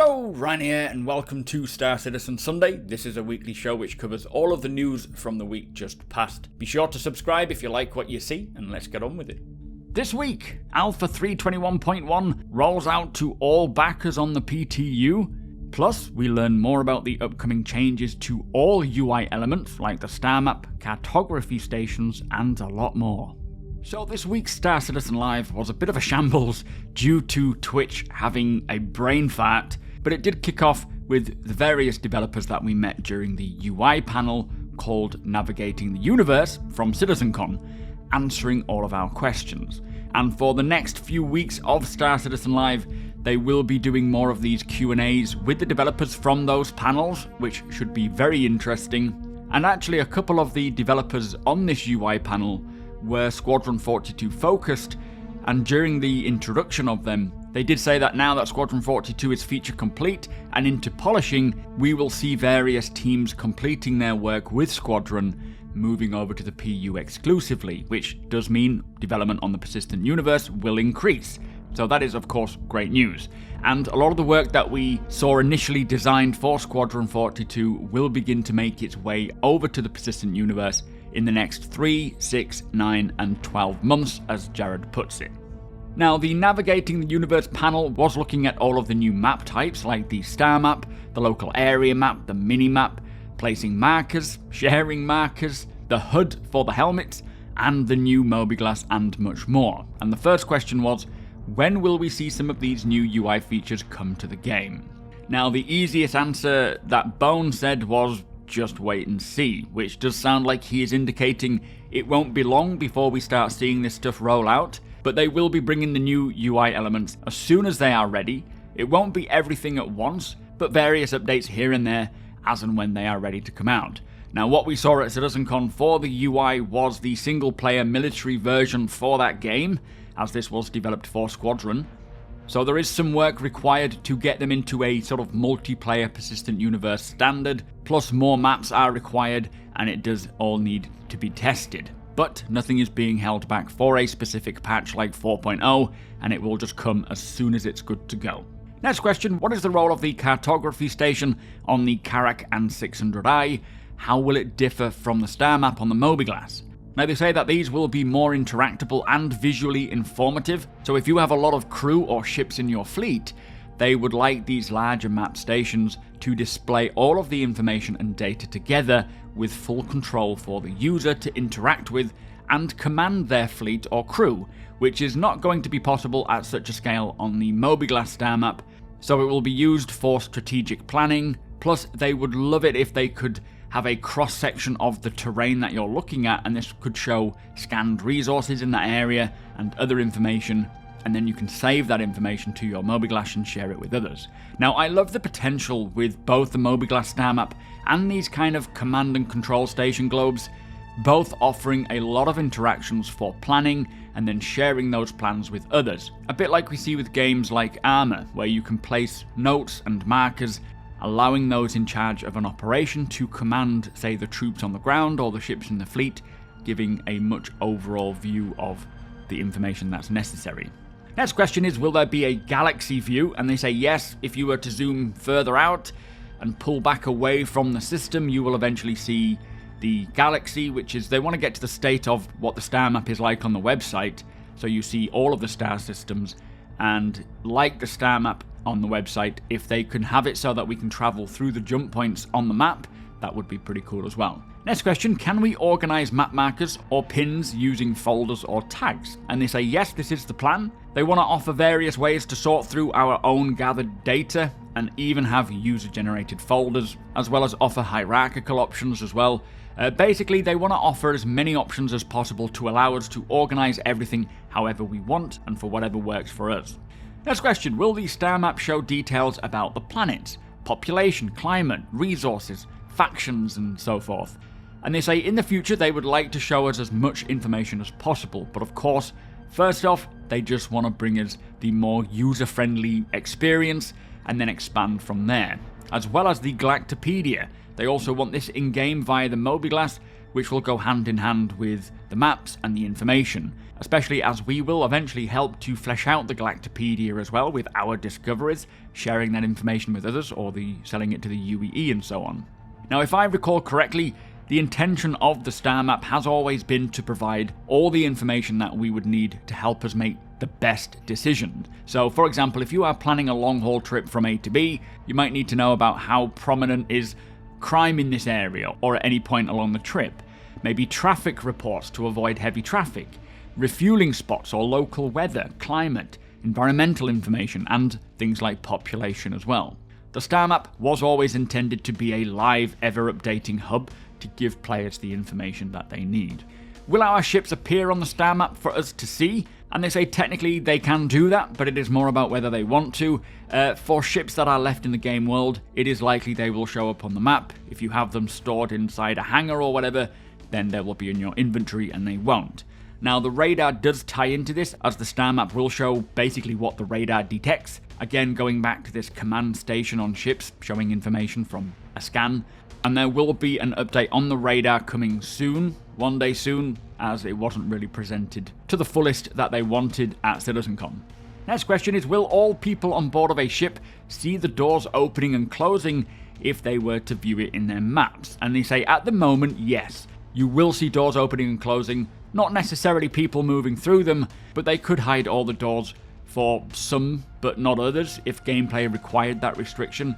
Hello, Ryan here, and welcome to Star Citizen Sunday. This is a weekly show which covers all of the news from the week just past. Be sure to subscribe if you like what you see, and let's get on with it. This week, Alpha 321.1 rolls out to all backers on the PTU. Plus, we learn more about the upcoming changes to all UI elements like the star map, cartography stations, and a lot more. So this week's Star Citizen Live was a bit of a shambles due to Twitch having a brain fart, but it did kick off with the various developers that we met during the UI panel called Navigating the Universe from CitizenCon, answering all of our questions. And for the next few weeks of Star Citizen Live, they will be doing more of these Q&As with the developers from those panels, which should be very interesting. And actually a couple of the developers on this UI panel were Squadron 42 focused, and during the introduction of them, they did say that now that Squadron 42 is feature complete and into polishing, we will see various teams completing their work with Squadron moving over to the PU exclusively, which does mean development on the persistent universe will increase. So that is of course great news. And a lot of the work that we saw initially designed for Squadron 42 will begin to make its way over to the persistent universe in the next 3, 6, 9, and 12 months, as Jared puts it. Now, the Navigating the Universe panel was looking at all of the new map types like the star map, the local area map, the mini-map, placing markers, sharing markers, the HUD for the helmets, and the new mobiGlas and much more. And the first question was, when will we see some of these new UI features come to the game? Now, the easiest answer that Bone said was just wait and see, which does sound like he is indicating it won't be long before we start seeing this stuff roll out, but they will be bringing the new UI elements as soon as they are ready. It won't be everything at once, but various updates here and there as and when they are ready to come out. Now, what we saw at CitizenCon for the UI was the single-player military version for that game, as this was developed for Squadron. So there is some work required to get them into a sort of multiplayer persistent universe standard, plus more maps are required, and it does all need to be tested. But nothing is being held back for a specific patch like 4.0, and it will just come as soon as it's good to go. Next question, what is the role of the cartography station on the Karak and 600i? How will it differ from the star map on the mobiGlas? Now, they say that these will be more interactable and visually informative, so if you have a lot of crew or ships in your fleet, they would like these larger map stations to display all of the information and data together with full control for the user to interact with and command their fleet or crew, which is not going to be possible at such a scale on the mobiGlas star map, so it will be used for strategic planning. Plus, they would love it if they could have a cross-section of the terrain that you're looking at, and this could show scanned resources in that area and other information, and then you can save that information to your mobiGlas and share it with others. Now, I love the potential with both the mobiGlas star map and these kind of command and control station globes, both offering a lot of interactions for planning and then sharing those plans with others. A bit like we see with games like Armour, where you can place notes and markers, allowing those in charge of an operation to command, say, the troops on the ground or the ships in the fleet, giving a much overall view of the information that's necessary. Next question is, will there be a galaxy view? And they say yes, if you were to zoom further out and pull back away from the system, you will eventually see the galaxy, which is, they want to get to the state of what the star map is like on the website, so you see all of the star systems, and like the star map on the website, if they can have it so that we can travel through the jump points on the map, that would be pretty cool as well. Next question, can we organize map markers or pins using folders or tags? And they say yes, this is the plan. They want to offer various ways to sort through our own gathered data and even have user-generated folders, as well as offer hierarchical options as well. Basically, they want to offer as many options as possible to allow us to organize everything however we want and for whatever works for us. Next question, will the star map show details about the planets, population, climate, resources, factions, and so forth? And they say in the future they would like to show us as much information as possible, but of course, first off, they just want to bring us the more user-friendly experience and then expand from there. As well as the Galactopedia, they also want this in-game via the mobiGlas, which will go hand in hand with the maps and the information, especially as we will eventually help to flesh out the Galactopedia as well with our discoveries, sharing that information with others or selling it to the UEE and so on. Now, if I recall correctly, the intention of the star map has always been to provide all the information that we would need to help us make the best decisions. So, for example, if you are planning a long-haul trip from A to B, you might need to know about how prominent is crime in this area or at any point along the trip, maybe traffic reports to avoid heavy traffic, refueling spots or local weather, climate, environmental information, and things like population as well. The star map was always intended to be a live, ever-updating hub to give players the information that they need. Will our ships appear on the star map for us to see? And they say technically they can do that, but it is more about whether they want to. For ships that are left in the game world, it is likely they will show up on the map. If you have them stored inside a hangar or whatever, then they will be in your inventory and they won't. Now, the radar does tie into this, as the star map will show basically what the radar detects. Again, going back to this command station on ships, showing information from a scan. And there will be an update on the radar coming soon, one day soon, as it wasn't really presented to the fullest that they wanted at CitizenCon. Next question is, will all people on board of a ship see the doors opening and closing if they were to view it in their maps? And they say at the moment, yes. You will see doors opening and closing, not necessarily people moving through them, but they could hide all the doors for some but not others if gameplay required that restriction,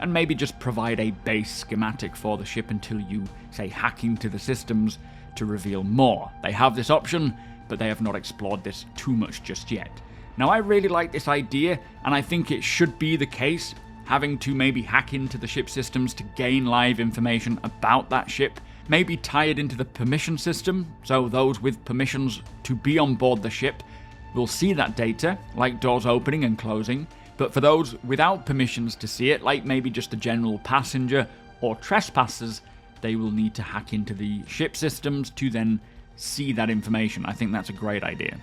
and maybe just provide a base schematic for the ship until you, say, hack into the systems to reveal more. They have this option, but they have not explored this too much just yet. Now, I really like this idea, and I think it should be the case, having to maybe hack into the ship systems to gain live information about that ship, maybe tie it into the permission system, so those with permissions to be on board the ship will see that data, like doors opening and closing, but for those without permissions to see it, like maybe just the general passenger or trespassers, they will need to hack into the ship systems to then see that information. I think that's a great idea.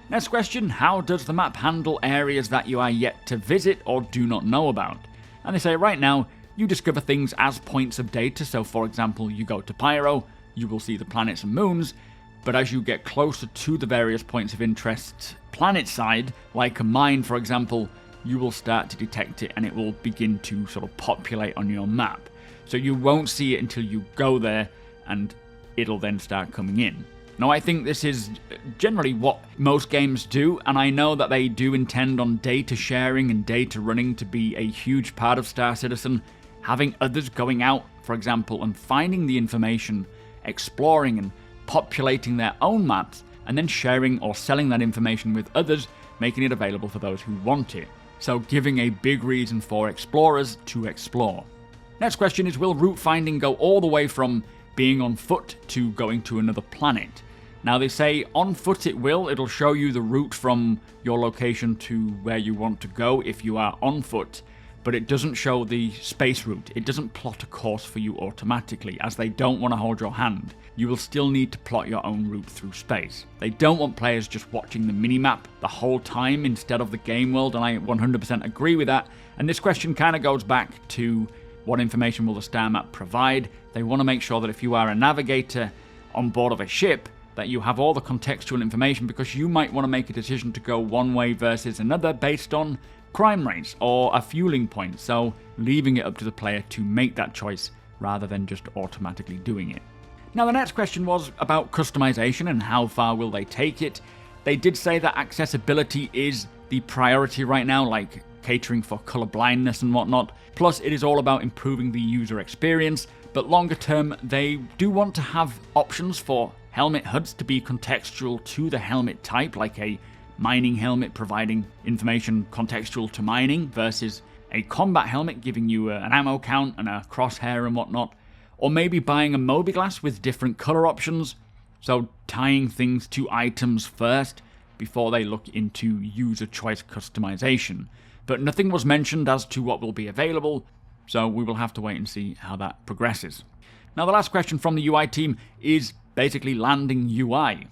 Next question, how does the map handle areas that you are yet to visit or do not know about? And they say right now, you discover things as points of data, so for example, you go to Pyro, you will see the planets and moons, but as you get closer to the various points of interest planet side, like a mine for example, you will start to detect it and it will begin to sort of populate on your map. So you won't see it until you go there and it'll then start coming in. Now, I think this is generally what most games do, and I know that they do intend on data sharing and data running to be a huge part of Star Citizen. Having others going out, for example, and finding the information, exploring and populating their own maps, and then sharing or selling that information with others, making it available for those who want it. So giving a big reason for explorers to explore. Next question is, will route finding go all the way from being on foot to going to another planet? Now they say on foot it will. It'll show you the route from your location to where you want to go if you are on foot, but it doesn't show the space route. It doesn't plot a course for you automatically, as they don't want to hold your hand. You will still need to plot your own route through space. They don't want players just watching the minimap the whole time instead of the game world, and I 100% agree with that. And this question kind of goes back to what information will the star map provide. They want to make sure that if you are a navigator on board of a ship, that you have all the contextual information, because you might want to make a decision to go one way versus another based on crime rates or a fueling point, so leaving it up to the player to make that choice rather than just automatically doing it. Now the next question was about customization and how far will they take it. They did say that accessibility is the priority right now, like catering for color blindness and whatnot, plus it is all about improving the user experience, but longer term they do want to have options for helmet HUDs to be contextual to the helmet type, like a mining helmet providing information contextual to mining versus a combat helmet giving you an ammo count and a crosshair and whatnot, or maybe buying a mobiGlass with different color options, so tying things to items first before they look into user choice customization. But nothing was mentioned as to what will be available, so we will have to wait and see how that progresses. Now the last question from the UI team is basically landing UI, ?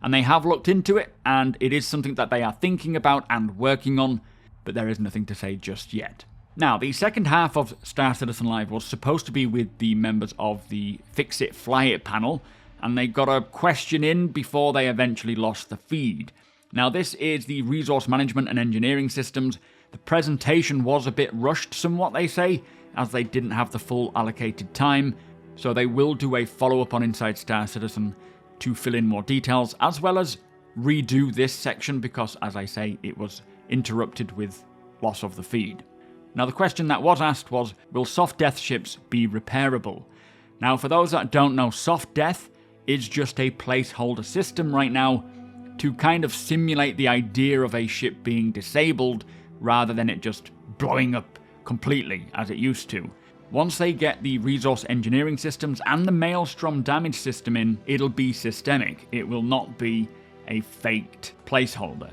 And they have looked into it, and it is something that they are thinking about and working on, but there is nothing to say just yet. Now, the second half of Star Citizen Live was supposed to be with the members of the Fix It, Fly It panel, and they got a question in before they eventually lost the feed. Now, this is the resource management and engineering systems. The presentation was a bit rushed somewhat, they say, as they didn't have the full allocated time, so they will do a follow-up on Inside Star Citizen to fill in more details, as well as redo this section because, as I say, it was interrupted with loss of the feed. Now, the question that was asked was, will soft death ships be repairable? Now, for those that don't know, soft death is just a placeholder system right now to kind of simulate the idea of a ship being disabled rather than it just blowing up completely as it used to. Once they get the resource engineering systems and the Maelstrom damage system in, it'll be systemic. It will not be a faked placeholder.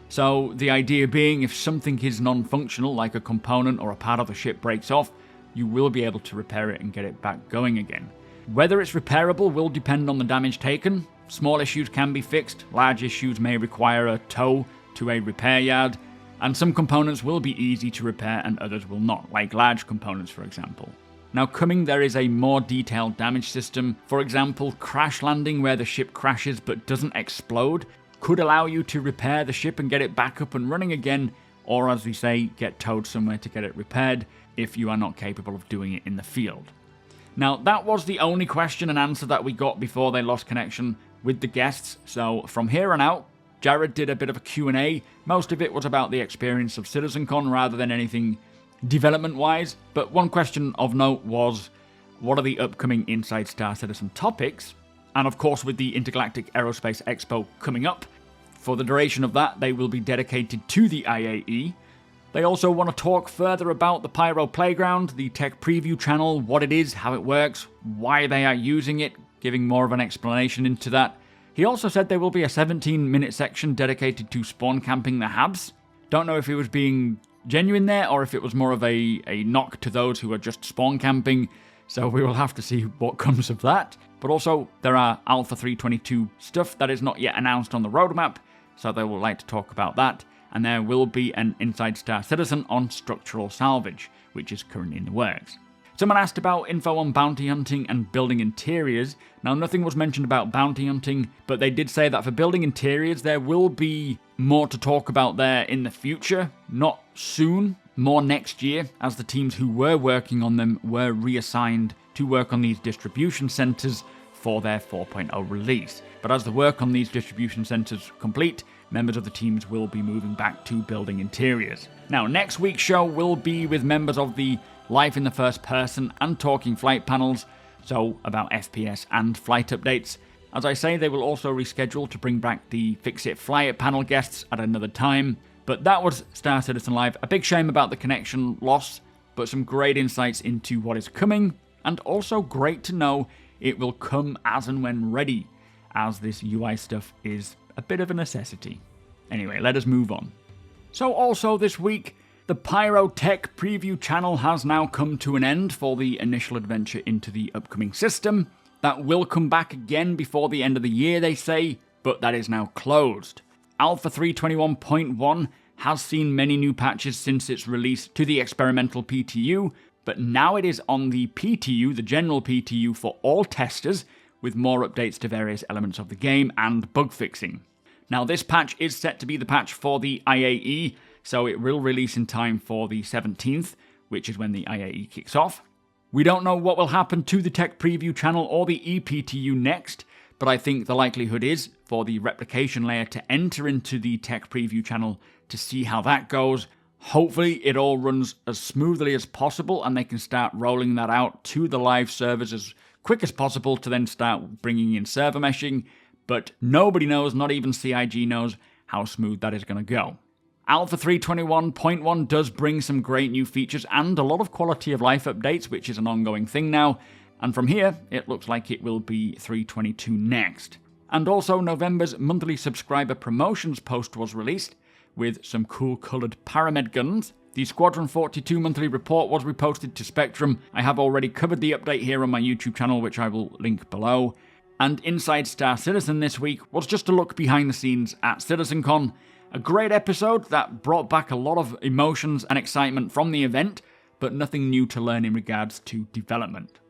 So the idea being, if something is non-functional, like a component or a part of the ship breaks off, you will be able to repair it and get it back going again. Whether it's repairable will depend on the damage taken. Small issues can be fixed, large issues may require a tow to a repair yard, and some components will be easy to repair and others will not, like large components for example. Now coming, there is a more detailed damage system. For example, crash landing where the ship crashes but doesn't explode could allow you to repair the ship and get it back up and running again, or as we say, get towed somewhere to get it repaired if you are not capable of doing it in the field. Now, that was the only question and answer that we got before they lost connection with the guests, so from here on out, Jared did a bit of a Q&A. Most of it was about the experience of CitizenCon rather than anything development-wise, but one question of note was, what are the upcoming Inside Star Citizen topics? And of course, with the Intergalactic Aerospace Expo coming up, for the duration of that, they will be dedicated to the IAE. They also want to talk further about the Pyro Playground, the tech preview channel, what it is, how it works, why they are using it, giving more of an explanation into that. He also said there will be a 17-minute section dedicated to spawn camping the Habs. Don't know if he was being genuine there or if it was more of a knock to those who are just spawn camping, so we will have to see what comes of that. But also, there are Alpha 322 stuff that is not yet announced on the roadmap, so they will like to talk about that. And there will be an Inside Star Citizen on structural salvage, which is currently in the works. Someone asked about info on bounty hunting and building interiors. Now, nothing was mentioned about bounty hunting, but they did say that for building interiors, there will be more to talk about there in the future. Not soon, more next year, as the teams who were working on them were reassigned to work on these distribution centers for their 4.0 release. But as the work on these distribution centers complete, members of the teams will be moving back to building interiors. Now, next week's show will be with members of the Life in the First Person and Talking Flight panels, so about FPS and flight updates. As I say, they will also reschedule to bring back the Fix It, Fly It panel guests at another time. But that was Star Citizen Live. A big shame about the connection loss, but some great insights into what is coming, and also great to know it will come as and when ready, as this UI stuff is a bit of a necessity. Anyway, let us move on. So also this week, the Pyro Tech preview channel has now come to an end for the initial adventure into the upcoming system. That will come back again before the end of the year, they say, but that is now closed. Alpha 321.1 has seen many new patches since its release to the experimental PTU, but now it is on the PTU, the general PTU for all testers, with more updates to various elements of the game and bug fixing. Now, this patch is set to be the patch for the IAE, so it will release in time for the 17th, which is when the IAE kicks off. We don't know what will happen to the tech preview channel or the ePTU next, but I think the likelihood is for the replication layer to enter into the tech preview channel to see how that goes. Hopefully it all runs as smoothly as possible and they can start rolling that out to the live servers as quick as possible to then start bringing in server meshing, but nobody knows, not even CIG knows, how smooth that is going to go. Alpha 321.1 does bring some great new features and a lot of quality of life updates, which is an ongoing thing now, and from here, it looks like it will be 322 next. And also, November's monthly subscriber promotions post was released, with some cool coloured Paramed guns. The Squadron 42 monthly report was reposted to Spectrum. I have already covered the update here on my YouTube channel, which I will link below. And Inside Star Citizen this week was just a look behind the scenes at CitizenCon, A great episode that brought back a lot of emotions and excitement from the event, but nothing new to learn in regards to development.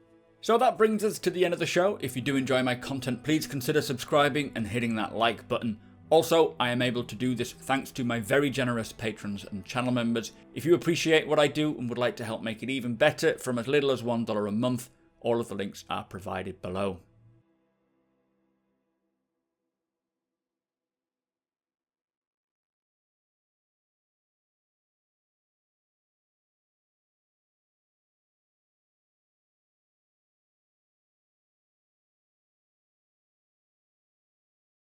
So that brings us to the end of the show. If you do enjoy my content, please consider subscribing and hitting that like button. Also, I am able to do this thanks to my very generous patrons and channel members. If you appreciate what I do and would like to help make it even better from as little as $1 a month, all of the links are provided below.